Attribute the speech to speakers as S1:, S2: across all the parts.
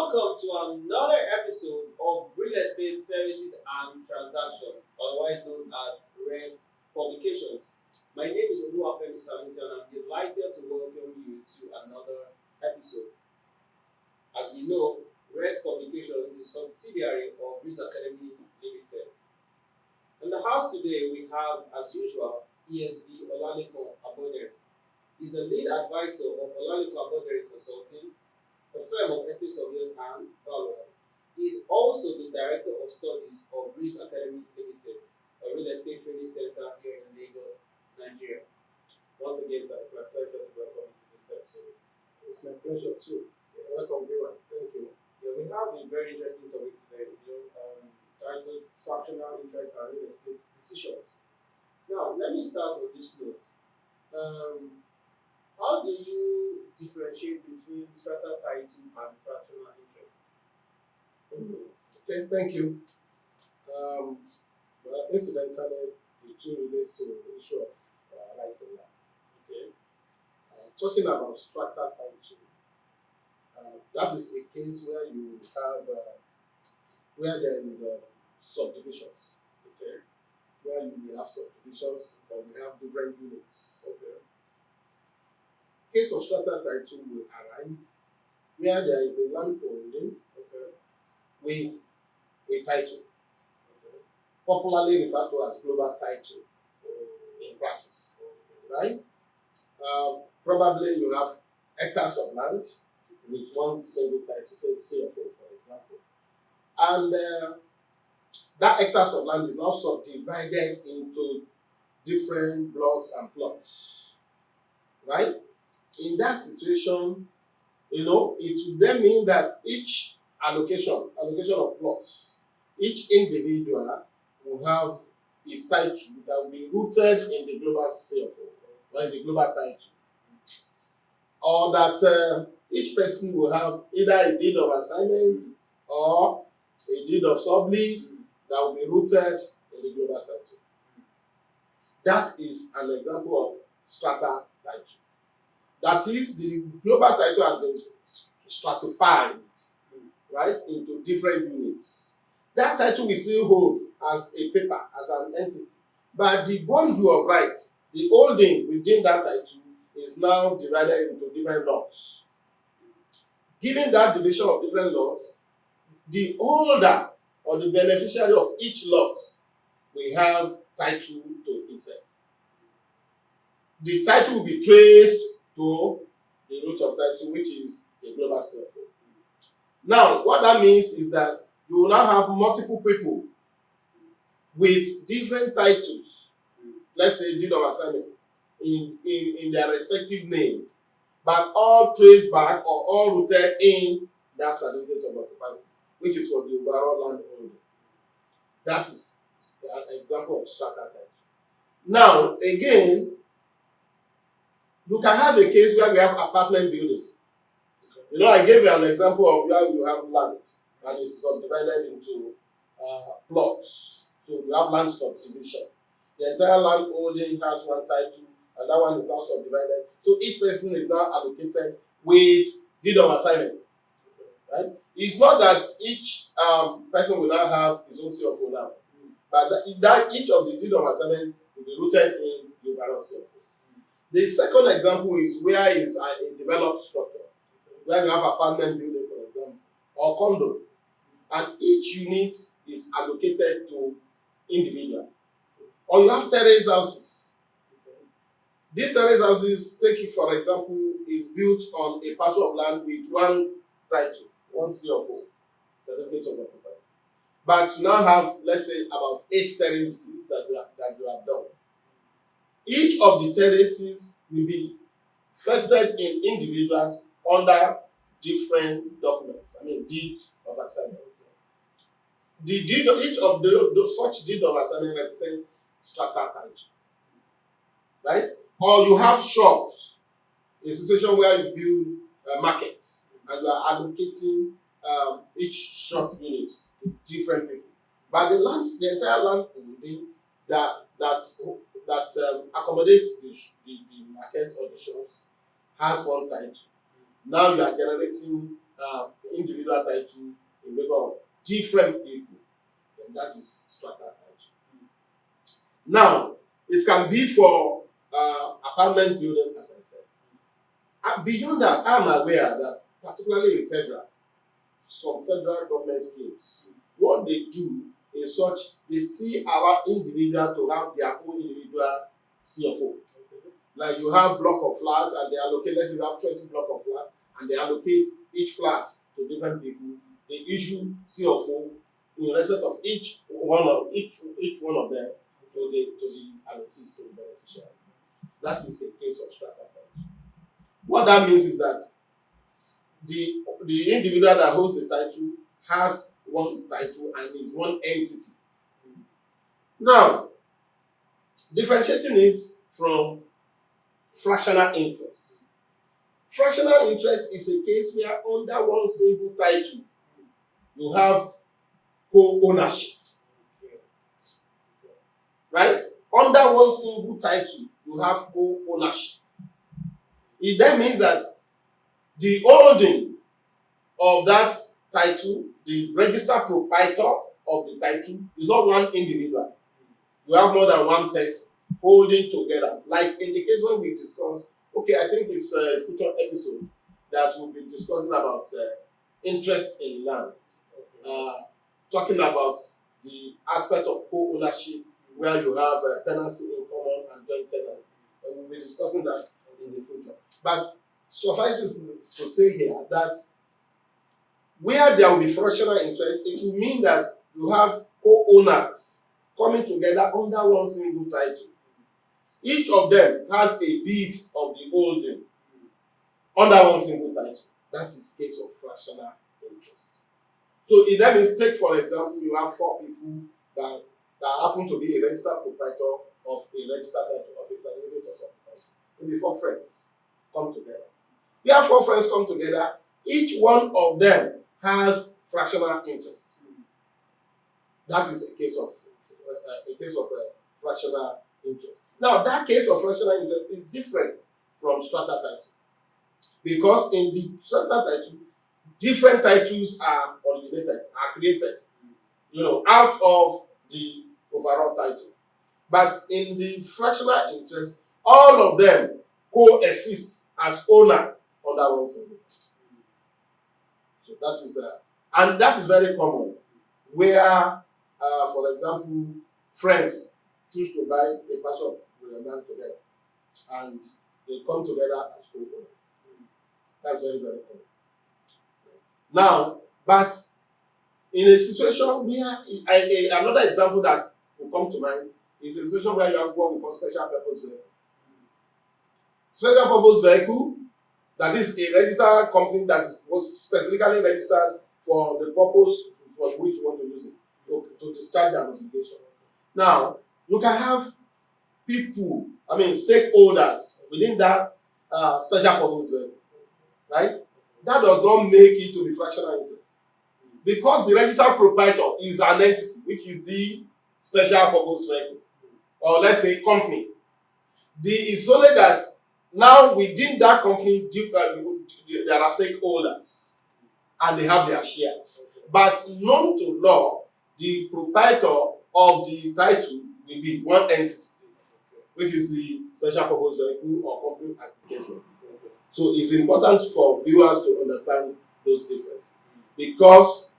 S1: welcome to another episode of Real Estate Services and Transaction, otherwise known as REST Publications. My name is Oluwafemi Sanusi and I'm delighted to welcome you to another episode. As you know, REST Publications is a subsidiary of Breeze Academy Limited. In the house today, we have, as usual, ESV Olaleko Abodere. He's the lead advisor of Olaleko Abodere Consulting, a firm of estate surveyors and valuers. He is also the director of studies of Breeze Academy Limited, a real estate training center here in Lagos, Nigeria. Once again, sir, it's my pleasure to welcome you to this episode.
S2: It's my pleasure too. Welcome, viewers. Thank you.
S1: Yeah, we have a very interesting topic today, titled Fractional Interest and Real Estate Decisions. Now, let me start with this note. How do you differentiate between strata title and fractional interest?
S2: Okay, thank you. Well, incidentally, the two relates to the issue of right and land.
S1: Okay.
S2: Talking about strata title, that is a case where you have where there is subdivisions.
S1: Okay.
S2: Where you have subdivisions, or we have different units.
S1: Okay.
S2: Case of strata title will arise where there is a land holding with a title, popularly referred to as global title in practice, right? Probably you have hectares of land with one single title, say CFO, for example, and that hectares of land is now subdivided into different blocks and plots, right? In that situation, it would then mean that each allocation of plots, each individual will have his title that will be rooted in the global CFO or in the global title. Or that each person will have either a deed of assignment or a deed of sublease that will be rooted in the global title. That is an example of strata title. That is, the global title has been stratified, right, into different units. That title we still hold as a paper, as an entity. But the boundary of right, the holding within that title, is now divided into different lots. Given that division of different lots, the holder or the beneficiary of each lot will have title to himself. The title will be traced to the root of title, which is the global CFO. Now, what that means is that you will now have multiple people with different titles, let's say deed of assignment, in their respective name, but all traced back or all rooted in that certificate of occupancy, which is for the overall land holding. That is an example of strata title. Now, again, you can have a case where we have apartment building. I gave you an example of where you have land and it's subdivided into plots. So you have land subdivision. The entire land holding has one title and that one is now subdivided. So each person is now allocated with deed of assignment. Right? It's not that each person will now have his own CFO now, but that each of the deed of assignment will be rooted in the overall CFO. The second example is where is a developed structure, where you have apartment building, for example, or condo, and each unit is allocated to individuals. Or you have terrace houses. These terrace houses, take it for example, is built on a parcel of land with one title, one CFO, certificate of occupancy. But you now have, let's say, about 8 terraces that you have done. Each of the terraces will be vested in individuals under different documents. Deed of assignment. Each of such deed of assignment represents strata title, right? Or you have shops, a situation where you build markets and you are allocating each shop unit to different people. But the entire land holding that accommodates the market or the shops has one title. Now you are generating individual title in favor of different people, then that is strata title. Now, it can be for apartment building, as I said. Beyond that, I'm aware that, particularly in some federal government schemes, what they do is such, they still allow individuals to have their own individual CFO. Like you have block of flats and they allocate, let's say you have 20 block of flats and they allocate each flat to different people. They issue CFO in respect of each one of them to the allotees, to the beneficiary. That is a case of strata title. What that means is that the individual that holds the title has one title and is one entity. Now, differentiating it from fractional interest. Fractional interest is a case where under one single title you have co-ownership. Right? Under one single title you have co-ownership. It then means that the holding of that title, the registered proprietor of the title, is not one individual. You have more than one person holding together. Like in the case when we discuss, okay, I think it's a future episode that we'll be discussing about interest in land. Talking about the aspect of co-ownership where you have tenancy in common and joint tenancy. And we'll be discussing that in the future. But suffices to say here that where there will be fractional interest, it will mean that you have co-owners coming together under one single title. Each of them has a bit of the holding under one single title. That is case of fractional interest. So it then means, take for example, you have 4 people that happen to be a registered proprietor of a registered title of a certificate of occupancy. Maybe 4 friends come together. We have 4 friends come together. Each one of them has fractional interest. That is a case of fractional interest. Now, that case of fractional interest is different from strata title, because in the strata title, different titles are created, out of the overall title. But in the fractional interest, all of them coexist as owner under one single title. So that is and that is very common, where, for example, friends choose to buy a parcel of land together, and they come together as co-owner. That's very, very common. Now, but in a situation where another example that will come to mind is a situation where you have what we call special purpose vehicle. Special purpose vehicle, that is a registered company that was specifically registered for the purpose for which you want to use it, to discharge an obligation. Now, you can have stakeholders within that special purpose vehicle, right? That does not make it to be fractional interest, because the registered proprietor is an entity, which is the special purpose vehicle, or let's say company. It's only that now within that company there are stakeholders and they have their shares. But known to law, the proprietor of the title will be one entity, which is the special purpose vehicle or company, as the case may be. So it's important for viewers to understand those differences, because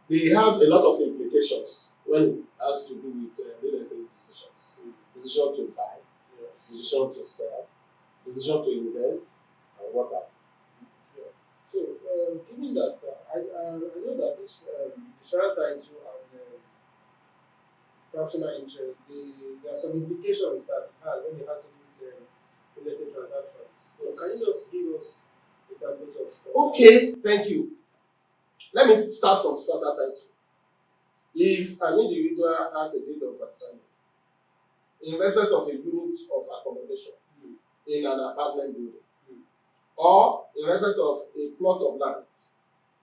S2: they have a lot of implications when it has to do with real estate decisions. Decision to buy, decision to sell, decision to invest, and what have you.
S3: So, given that, I know that this insurance title and fractional interest, there are some implications that it has when it has to do with real estate transactions. So, can you just give us examples of?
S2: Okay, thank you. Let me start from strata title. If an individual has a deed of assignment in respect of a unit of accommodation in an apartment building, or in respect of a plot of land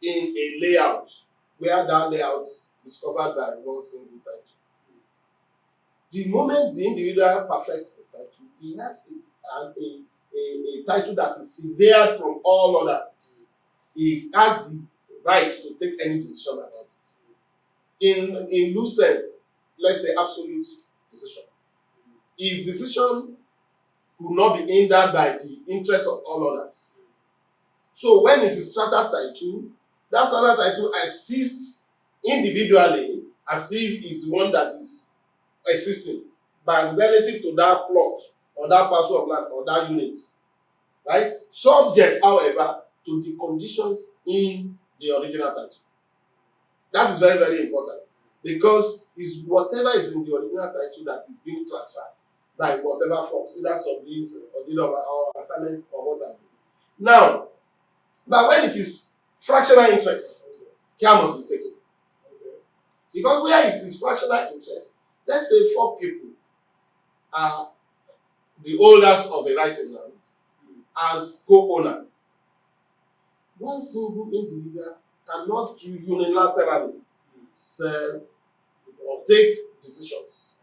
S2: in a layout where that layout is covered by one single title, the moment the individual perfects his title, he has a title that is severed from all other. He has the right to take any decision about it. In loose sense, let's say absolute decision. His decision will not be hindered by the interest of all others. So when it is strata title, that strata title assists individually as if it's the one that is existing by relative to that plot or that parcel of land or that unit. Right? Subject, however, to the conditions in the original title. That is very, very important because it's whatever is in the original title that is being transferred by whatever forms, either sublease or deed or assignment or whatever. Now, but when it is fractional interest, care must be taken. Because where it is fractional interest, let's say 4 people are the holders of a right in land as co-owner. One single individual cannot unilaterally sell or take decisions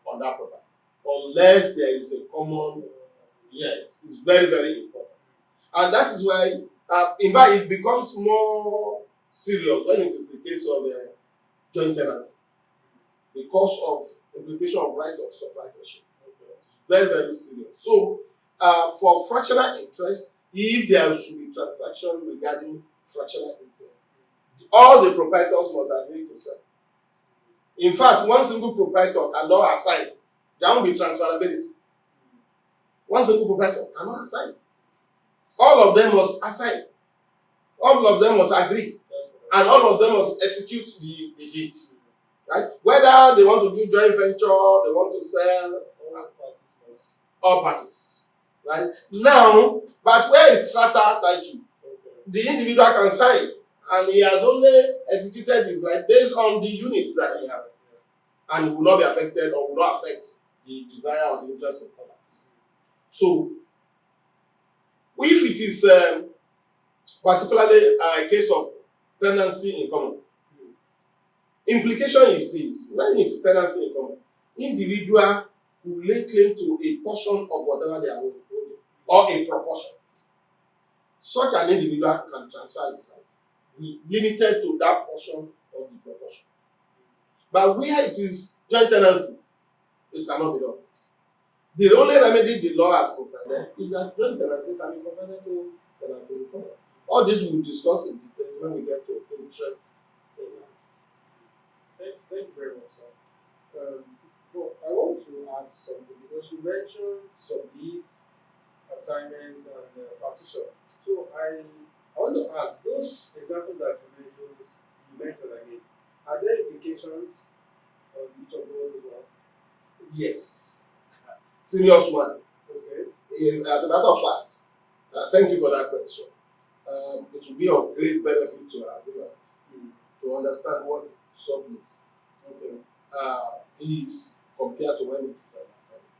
S2: on that property unless there is a common. Yes, it's very, very important. And that is why, in fact, it becomes more serious when it is the case of joint tenancy because of implication of right of survivorship. Very, very serious. So, for fractional interest, if there should be transaction regarding fractional interest, all the proprietors must agree to sell. In fact, one single proprietor cannot assign. There won't be transferability. One single proprietor cannot assign. All of them must assign. All of them must agree. And all of them must execute the deed. Right? Whether they want to do joint venture, they want to sell, all parties. Right? Now, but where is strata title? The individual can sign and he has only executed his right based on the units that he has and will not be affected or will not affect the desire or the interest of others. So, if it is particularly a case of tenancy in common, implication is this: when it's tenancy in common, individual will lay claim to a portion of whatever they are holding or a proportion. Such an individual can transfer his rights, be limited to that portion of the proportion. But where it is joint tenancy, it cannot be done. The only remedy the law has provided is that joint tenancy can be provided to tenancy in common. All this we will discuss in detail when we get to interest in land.
S3: Thank you very much, sir. But I want to ask something because you mentioned sublease, assignments, and partition. So I want to ask those examples that you mentioned again. Are there implications on each of those as well?
S2: Yes. Serious one.
S3: Okay.
S2: As a matter of fact, thank you for that question. It will be of great benefit to our viewers to understand what sublease is compared to when it is an assignment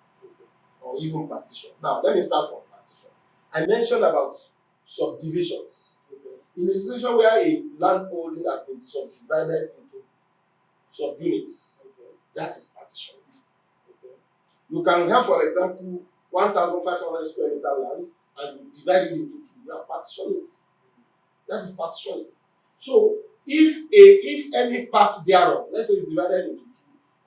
S2: or even partition. Now, let me start from partition. I mentioned about subdivisions. In a situation where a land holding has been subdivided into subunits, that is partition. You can have, for example, 1,500 square meter land and you divide it into 2. You have partitioned it. That is partitioning. So, if any part thereof, let's say it's divided into 2,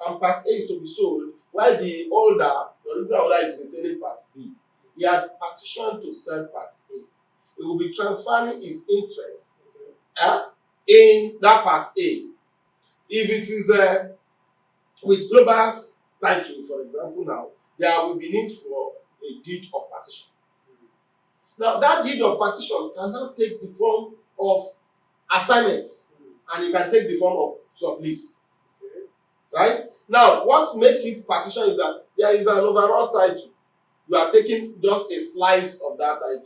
S2: and part A is to be sold, while the original holder is retaining part B, he had partitioned to sell part A. He will be transferring his interest in that part A. If it is with global title, for example, now, there will be need for a deed of partition. Now, that deed of partition can now take the form of assignment and it can take the form of sublease. Right? Now, what makes it partition is that there is an overall title. You are taking just a slice of that title.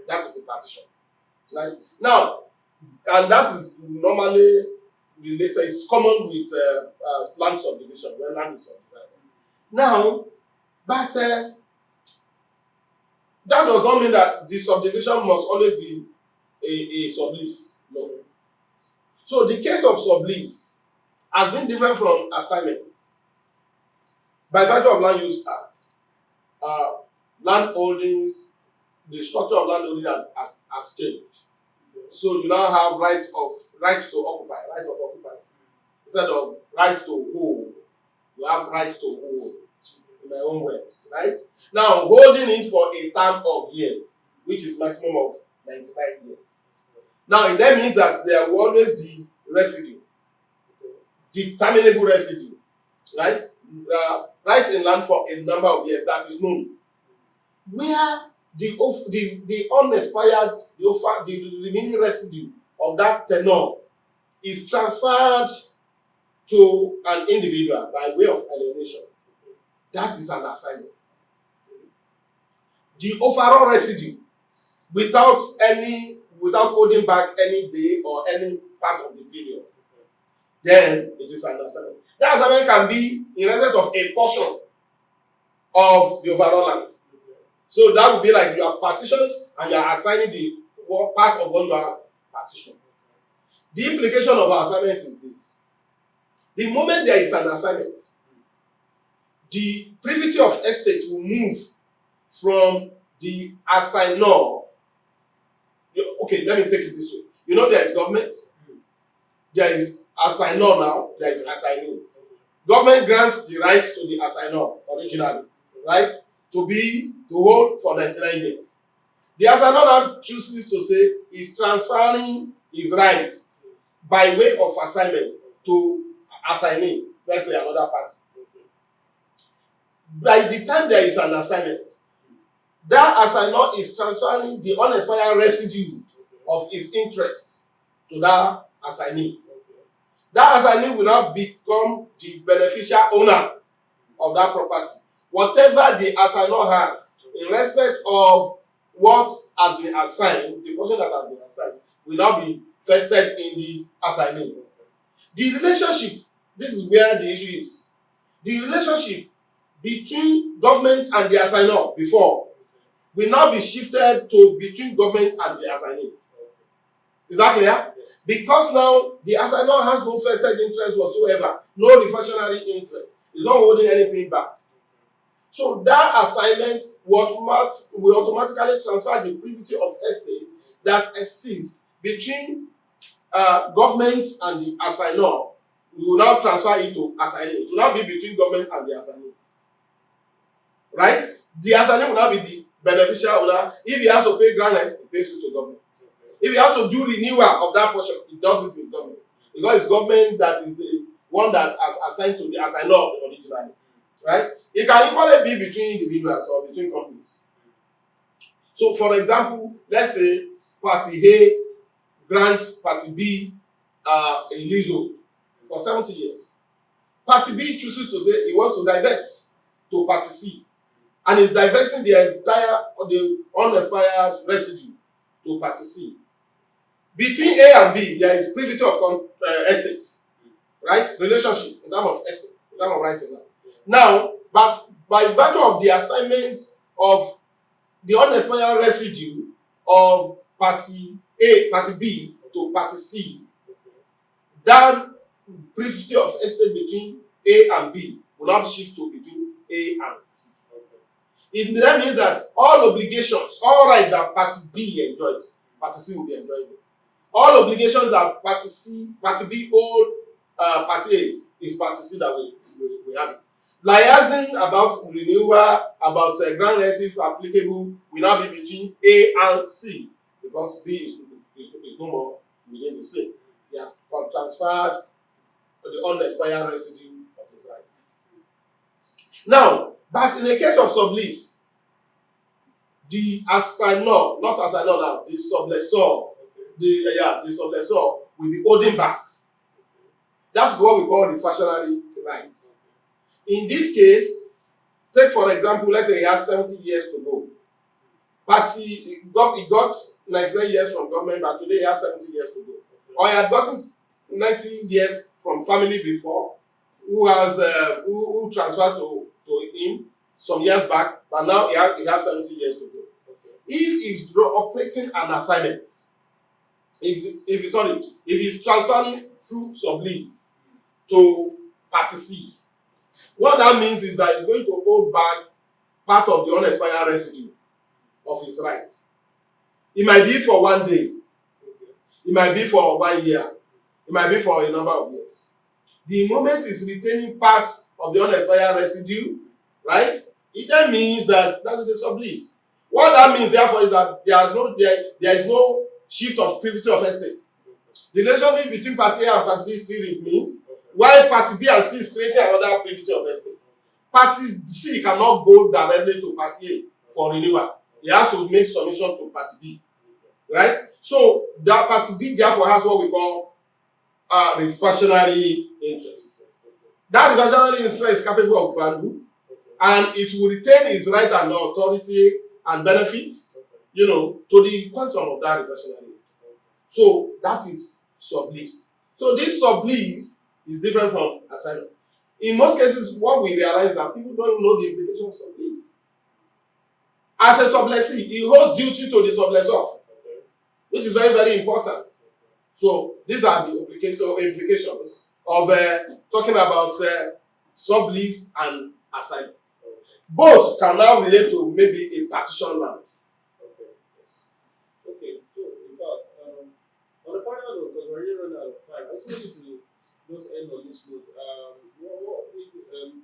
S2: That is the partition. Right? Now, and that is normally related, it's common with land subdivision, when land is subdivided. Now, but that does not mean that the subdivision must always be a sublease. No. So the case of sublease has been different from assignments. By virtue of Land Use Act, land holdings, the structure of land holding has changed. So you now have right to occupy, right of occupancy. Instead of right to hold, you have right to hold, in my own words, right? Now, holding it for a term of years, which is maximum of 99 years. Now, it then means that there will always be residue, determinable residue, right? Right in land for a number of years, that is known. Where the unexpired, the remaining residue of that tenure is transferred to an individual by way of alienation. That is an assignment. The overall residue, without holding back any day or any part of the period, then it is an assignment. That assignment can be in respect of a portion of the overall land. So that would be like you have partitioned and you are assigning the part of what you have partitioned. The implication of our assignment is this. The moment there is an assignment, the privity of estate will move from the assignor. Okay, let me take it this way. You know there is government, there is assignor now, there is assignee. Government grants the right to the assignor originally, right? To hold for 99 years. The assignor now chooses to say he's transferring his rights by way of assignment to assignee, let's say another party. By the time there is an assignment, that assignor is transferring the unexpired residue of his interest to that assignee. That assignee will now become the beneficial owner of that property. Whatever the assignor has in respect of what has been assigned, the portion that has been assigned, will now be vested in the assignee. The relationship, this is where the issue is. The relationship between government and the assignor before will now be shifted to between government and the assignee. Is that clear? Because now the assignor has no vested interest whatsoever, no refractionary interest. He's not holding anything back. So that assignment will automatically transfer the privity of estate that exists between government and the assignor. We will now transfer it to assignee. It will now be between government and the assignee. Right? The assignee will now be the beneficial owner. If he has to pay grant rent, he pays it to government. If he has to do renewal of that portion, he does it with government. Because it's government that is the one that has assigned to the assignor originally. Right? It can equally be between individuals or between companies. So, for example, let's say Party A grants Party B a leasehold for 70 years. Party B chooses to say he wants to divest to Party C and is divesting the unexpired residue to Party C. Between A and B, there is privity of estate, right? Relationship in terms of estate, in terms of right and land. Now, but by virtue of the assignment of the unexpired residue of Party A, Party B to Party C, that privity of estate between A and B will now shift to between A and C. It then means that all obligations, all rights that Party B enjoys, Party C will be enjoying it. All obligations that Party B owed Party A is Party C that will have it. Liaising about renewal, about grant relative applicable will now be between A and C because B is no more within the same. He has transferred the unexpired residue of his right. Now, but in the case of sublease, the assignor, not assignor now, the sublessor, the sublessor will be holding back. That's what we call refractionary rights. In this case, take for example, let's say he has 70 years to go. He got 99 years from government, but today he has 70 years to go. Or he had gotten 90 years from family before, who transferred to him some years back, but now he has 70 years to go. If he's operating an assignment, if he's transferring through sublease to Party C, what that means is that he's going to hold back part of the unexpired residue of his rights. It might be for 1 day. It might be for 1 year. It might be for a number of years. The moment it's retaining part of the unexpired residue, right? It then means that is a sublease. What that means, therefore, is that there is no shift of privity of estate. The relationship between party A and party B still remains, while party B and C is creating another privity of estate. Party C cannot go directly to party A for renewal. He has to make submission to party B, right? So that party B therefore has what we call refractionary interest. That refractionary interest is capable of value, and it will retain its right and authority and benefits, to the quantum of that refractionary interest. So that is sublease. So this sublease is different from assignment. In most cases, what we realize is that people don't know the implication of sublease. As a sublessee, he owes duty to the sublessor, which is very, very important. So these are the implications of talking about sublease and assignment. Both can now relate to maybe a partition land.
S1: Okay. Yes. Okay. So, in fact, on the final note, because we're already running out of time, I just wanted to just end on this note. What if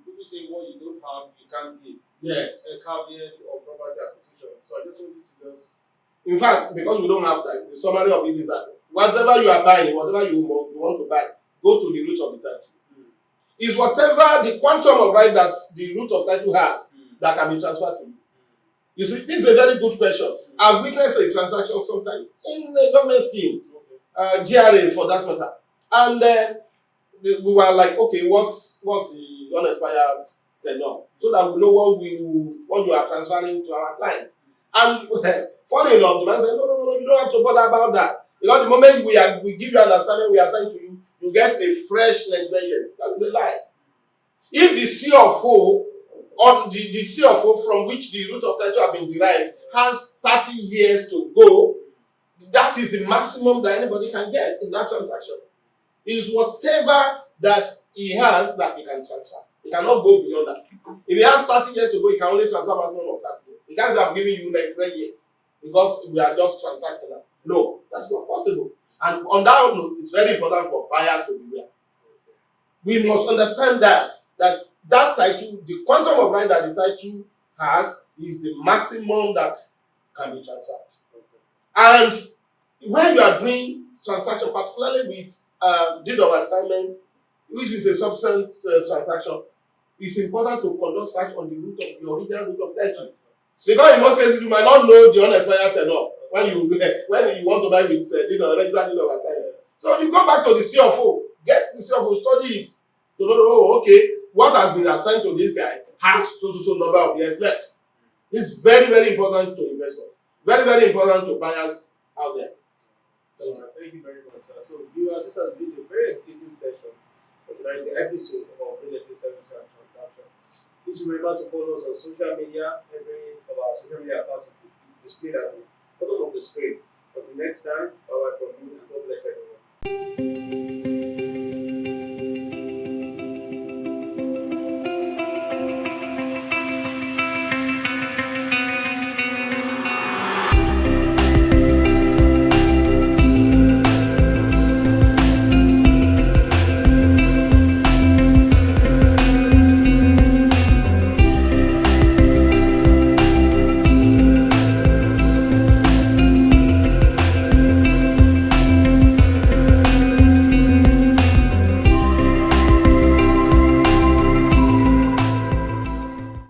S1: people say what you don't have, you can't give?
S2: Yes.
S1: A caveat on property acquisition. So I just wanted to just.
S2: In fact, because we don't have time, the summary of it is that whatever you are buying, whatever you want to buy, go to the root of the title. Is whatever the quantum of right that the root of title has that can be transferred to you. You see, this is a very good question. I've witnessed a transaction sometimes in a government scheme, GRA for that matter, and we were like, okay, what's the unexpired tenure, so that we know what you are transferring to our clients. And funny enough, the man said, no, you don't have to bother about that, because the moment we give you an assignment, we assign to you, you get a fresh 99 years. That is a lie. If the CFO or the CFO from which the root of title have been derived has 30 years to go, that is the maximum that anybody can get in that transaction. It is whatever that he has that he can transfer. He cannot go beyond that. If he has 30 years to go, he can only transfer maximum of 30 years. The guys have given you 99 years because we are just transacting now. No, that's not possible. And on that note, it's very important for buyers to beware. We must understand that title, the quantum of right that the title has, is the maximum that can be transferred. And when you are doing transaction, particularly with deed of assignment, which is a subsequent transaction, it's important to conduct search on the original root of title. Because in most cases, you might not know the unexpired tenure when you want to buy with regular deed of assignment. So you go back to the CFO, get the CFO, study it, to know, okay, what has been assigned to this guy has so number of years left. This is very, very important to investors. Very, very important to buyers out there.
S1: Thank you very much, sir. So, viewers, this has been a very educating session, or should I say episode of Real Estate Services and Transaction. Please remember to follow us on social media. Every of our social media accounts is displayed at the bottom of the screen. Until next time, bye bye from you and God bless everyone.